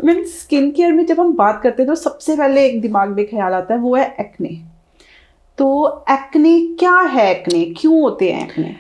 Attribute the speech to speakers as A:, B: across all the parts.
A: Ma'am skin care में जब हम बात करते हैं तो सबसे पहले एक दिमाग में ख्याल आता है, वो है एक्ने। तो एक्ने क्या है, एक्ने क्यों होते हैं एक्ने?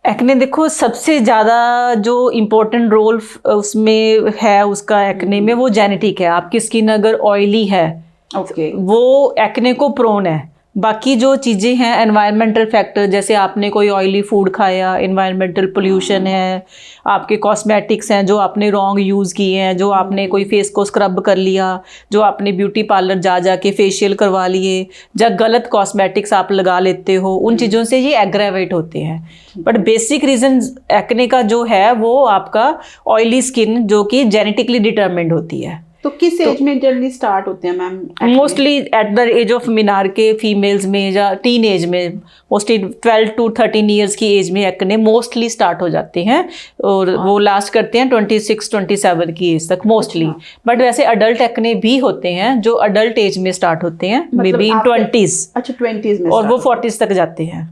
B: एक्ने देखो सबसे ज़्यादा जो इम्पोर्टेंट रोल उसमें है उसका एक्ने में, वो जेनेटिक है। आपकी स्किन अगर ऑयली है वो एक्ने को प्रोन है। बाकी जो चीज़ें हैं एनवायरमेंटल फैक्टर, जैसे आपने कोई ऑयली फूड खाया, एनवायरमेंटल पोल्यूशन है, आपके कॉस्मेटिक्स हैं जो आपने रॉन्ग यूज़ किए हैं, जो आपने कोई फेस को स्क्रब कर लिया, जो आपने ब्यूटी पार्लर जा के फेशियल करवा लिए, जब गलत कॉस्मेटिक्स आप लगा लेते हो, उन चीज़ों से ये एग्रेवेट होते हैं। बट बेसिक रीज़न एक्ने का जो है वो आपका ऑयली स्किन जो कि जेनेटिकली डिटरमिन्ड होती है।
A: तो किस एज में जनरली स्टार्ट होते हैं ma'am?
B: Mostly at the age of menarche के फीमेल्स में या टीन एज में, मोस्टली 12 to 13 ईयर्स की एज में एक्ने मोस्टली स्टार्ट हो जाते हैं और वो लास्ट करते हैं 26-27 की एज तक मोस्टली। बट वैसे अडल्ट एक्ने भी होते हैं जो अडल्ट एज में स्टार्ट होते हैं, मे बी इन 20s।
A: अच्छा, 20s में,
B: और वो 40s तक जाते हैं।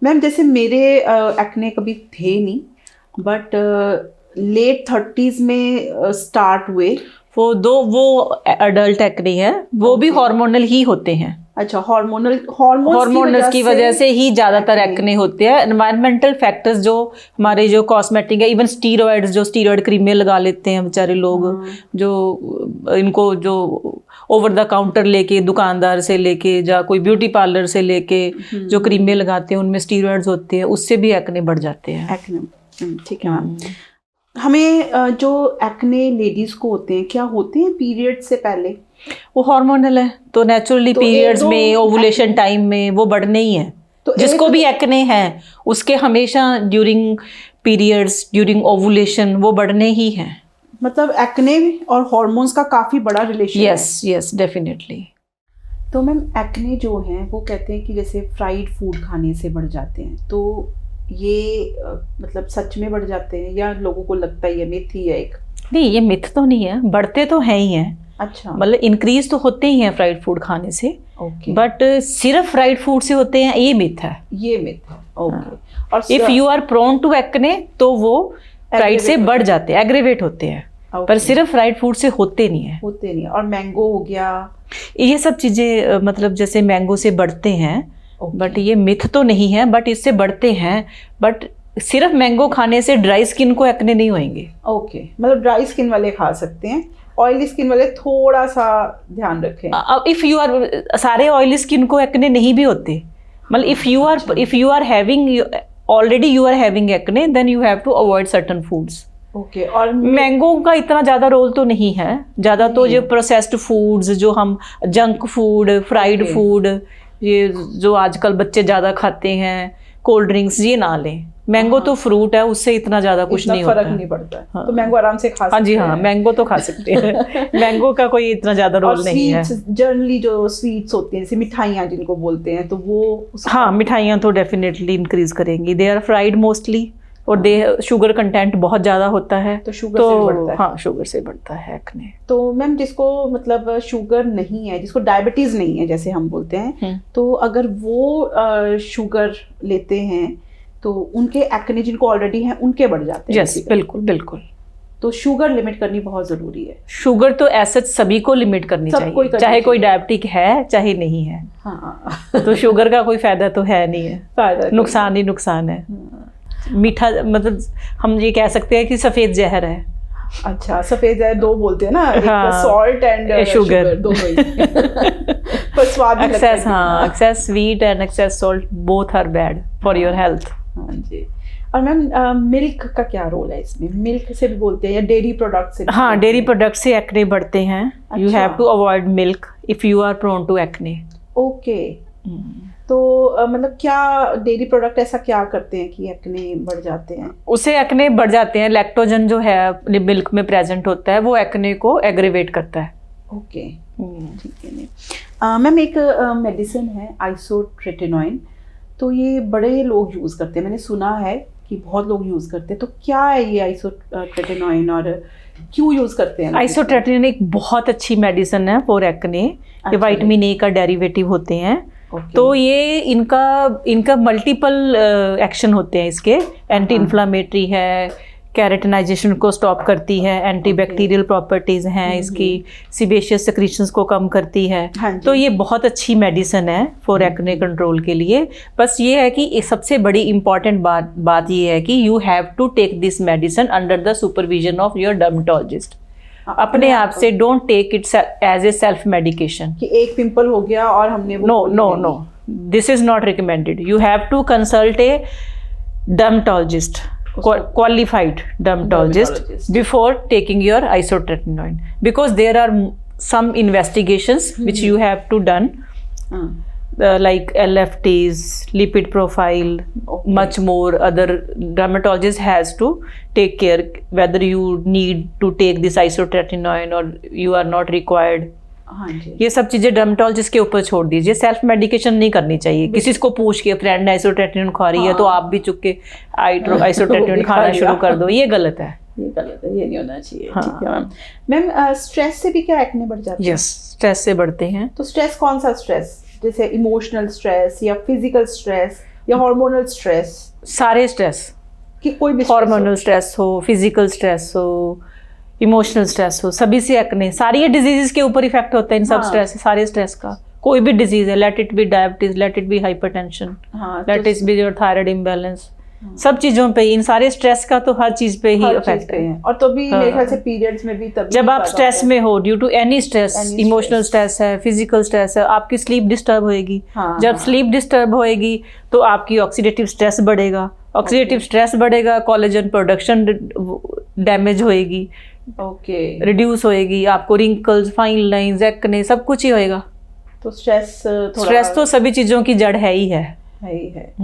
A: मैम जैसे मेरे एक्ने कभी थे नहीं, बट लेट 30s में स्टार्ट हुए।
B: वो अडल्ट एक्ने है, वो भी हार्मोनल ही होते हैं।
A: अच्छा, हार्मोन्स
B: की वजह से ही ज़्यादातर एक्ने होते हैं। एनवायरमेंटल फैक्टर्स जो हमारे जो कॉस्मेटिक है, इवन स्टीरॉयड्स, जो स्टीरॉयड क्रीमें लगा लेते हैं बेचारे लोग, जो इनको जो ओवर द काउंटर लेके, दुकानदार से लेके या कोई ब्यूटी पार्लर से लेके जो क्रीमें लगाते हैं उनमें स्टीरॉयड्स होते हैं, उससे भी एक्ने बढ़ जाते हैं।
A: एक्ने, ठीक है मैम। हमें जो एक्ने लेडीज को होते हैं, क्या होते हैं पीरियड से पहले?
B: वो हार्मोनल है तो नेचुरली पीरियड्स में, ओवुलेशन टाइम में वो बढ़ने ही है। तो जिसको भी एक्ने है उसके हमेशा ड्यूरिंग पीरियड्स, ड्यूरिंग ओवुलेशन वो बढ़ने ही हैं।
A: मतलब एक्ने और हार्मोन्स का काफ़ी बड़ा रिलेशन है।
B: Yes definitely.
A: तो मैम एक्ने जो हैं वो कहते हैं कि जैसे फ्राइड फूड खाने से बढ़ जाते हैं, तो ये मतलब सच में बढ़ जाते हैं या लोगों को लगता ही है, मिथ ही है एक?
B: नहीं, ये मिथ तो नहीं है, बढ़ते तो हैं ही हैं।
A: अच्छा,
B: मतलब इंक्रीज तो होते ही हैं फ्राइड फूड खाने से। बट सिर्फ फ्राइड फूड से होते हैं ये मिथ है।
A: ये मिथ है, ओके। और
B: if you are prone to acne तो वो फ्राइड से बढ़ जाते हैं, एग्रेवेट होते हैं। पर सिर्फ फ्राइड फूड से होते नहीं है। और मैंगो हो गया, ये सब चीज़ें मतलब जैसे मैंगो से बढ़ते हैं, बट ये मिथ तो नहीं है, बट इससे बढ़ते हैं। बट सिर्फ मैंगो खाने से ड्राई स्किन को एक्ने नहीं होंगे।
A: ओके, मतलब ड्राई स्किन वाले खा सकते हैं, ऑयली स्किन वाले थोड़ा सा ध्यान रखें।
B: इफ यू आर, सारे ऑयली स्किन को एक्ने नहीं भी होते। मतलब if you are having already you are having acne, then you have to avoid certain foods.
A: Okay. और
B: मैंगो का इतना ज़्यादा रोल तो नहीं है, ज़्यादा तो ये प्रोसेस्ड फूड्स जो हम जंक फूड, फ्राइड फूड, ये जो आजकल बच्चे ज़्यादा खाते हैं, कोल्ड ड्रिंक्स, ये ना लें। मैंगो तो फ्रूट है, उससे इतना ज़्यादा कुछ नहीं होता,
A: फर्क नहीं पड़ता है। हाँ। तो मैंगो आराम से खा सकते हैं।
B: हाँ जी, हाँ, मैंगो तो खा सकते हैं। मैंगो का कोई इतना ज़्यादा रोल नहीं है।
A: जनरली जो स्वीट्स होती हैं, जैसे मिठाइयाँ जिनको बोलते हैं, तो वो
B: हाँ, मिठाइयाँ तो डेफिनेटली इंक्रीज करेंगी। दे आर फ्राइड मोस्टली, और शुगर कंटेंट बहुत ज़्यादा होता है,
A: तो शुगर से बढ़ता है।
B: हाँ, शुगर से बढ़ता है एक्ने।
A: तो मैम जिसको मतलब शुगर नहीं है, जिसको डायबिटीज़ नहीं है जैसे हम बोलते हैं, तो अगर वो शुगर लेते हैं तो उनके एक्ने जिनको ऑलरेडी हैं उनके बढ़ जाते हैं।
B: यस, बिल्कुल।
A: तो शुगर लिमिट करनी बहुत ज़रूरी है।
B: शुगर तो ऐसा सभी को लिमिट करनी चाहिए, चाहे कोई डायबिटिक है चाहे नहीं है।
A: हाँ।
B: तो शुगर का कोई फ़ायदा तो है नहीं है,
A: फायदा
B: नुकसान ही नुकसान है। मीठा मतलब हम ये कह सकते हैं कि सफ़ेद जहर है।
A: अच्छा, सफ़ेद जहर दो बोलते हैं ना,
B: हाँ,
A: सॉल्ट एंड शुगर दोनों ही। पर स्वाद
B: excess sweet and excess salt both are bad for your health.
A: हाँ जी। और मैम मिल्क का क्या रोल है इसमें? मिल्क से भी बोलते हैं या डेयरी प्रोडक्ट से?
B: हाँ, डेयरी प्रोडक्ट से एक्ने बढ़ते हैं। You have to avoid milk if you are prone to acne.
A: Okay. तो मतलब क्या डेयरी प्रोडक्ट ऐसा क्या करते हैं कि एक्ने बढ़ जाते हैं?
B: उससे एक्ने बढ़ जाते हैं। लैक्टोजन जो है मिल्क में प्रेजेंट होता है, वो एक्ने को एग्रेवेट करता है।
A: ओके, ठीक है। मैम एक मेडिसिन है आइसोट्रेटिनोइन, तो ये बड़े लोग यूज़ करते हैं, मैंने सुना है कि बहुत लोग यूज़ करते हैं। तो क्या है ये आइसोट्रेटिनोइन और क्यों यूज़ करते हैं?
B: आइसोट्रेटिनोइन एक बहुत अच्छी मेडिसिन है फॉर एक्ने। ये विटामिन ए का डेरिवेटिव होते हैं। तो ये इनका मल्टीपल एक्शन होते हैं इसके। एंटी इन्फ्लामेटरी है, कैरेटिनाइजेशन को स्टॉप करती है, एंटीबैक्टीरियल प्रॉपर्टीज़ हैं इसकी, सीबेशियस सेक्रीशंस को कम करती है।
A: हाँ जी।
B: तो ये बहुत अच्छी मेडिसिन है फॉर एक्ने कंट्रोल के लिए। बस ये है कि सबसे बड़ी इंपॉर्टेंट बात ये है कि you have to take this medicine under the supervision of your dermatologist. अपने आप से don't take it as a self medication
A: कि एक पिंपल हो गया और हमने वो
B: no this is not recommended. You have to consult a dermatologist, qualified dermatologist before taking your isotretinoin, because there are some investigations which you have to done, like LFTs, lipid profile, much more other dermatologist has to take care whether you need to take this isotretinoin or you are not required.
A: हाँ जी।
B: ये सब चीज़ें dermatologist के ऊपर छोड़ दीजिए, self medication नहीं करनी चाहिए। किसी को पूछ के फ्रेंड आइसोट्रेटिनोन खा रही है तो आप भी चुप के आइसोट्रेटिनोन खाना शुरू कर दो, ये गलत है।
A: ये गलत है, ये नहीं होना चाहिए।
B: हाँ।
A: ठीक है मैम स्ट्रेस से भी क्या एक्ने बढ़ जाता है?
B: यस, स्ट्रेस से बढ़ते हैं।
A: तो स्ट्रेस कौन सा स्ट्रेस, जैसे इमोशनल स्ट्रेस या फिजिकल स्ट्रेस या हार्मोनल स्ट्रेस?
B: सारे स्ट्रेस,
A: कि कोई भी
B: हार्मोनल स्ट्रेस हो, फिजिकल स्ट्रेस हो, इमोशनल स्ट्रेस हो, सभी से एक्ने, सारी ये डिजीजेस के ऊपर इफेक्ट होता है इन सब स्ट्रेस, सारे स्ट्रेस का। कोई भी डिजीज है, let it be diabetes, let it be hypertension, let it be your thyroid imbalance, सब चीजों पे, इन सारे स्ट्रेस का तो हर चीज पे ही इफेक्ट है।
A: और तो भी मेरे ख्याल से पीरियड्स में भी तब
B: जब आप स्ट्रेस में हो, due to any stress, emotional stress है, फिजिकल स्ट्रेस है, आपकी स्लीप डिस्टर्ब होएगी। जब स्लीप डिस्टर्ब होएगी तो आपकी ऑक्सीडेटिव स्ट्रेस बढ़ेगा, ऑक्सीडेटिव स्ट्रेस बढ़ेगा, कोलेजन प्रोडक्शन डैमेज होएगी, रिड्यूस होएगी, आपको रिंकल्स, फाइन लाइंस, एक्ने, सब कुछ ही होएगा।
A: तो स्ट्रेस
B: तो सभी चीजों की जड़ है ही है।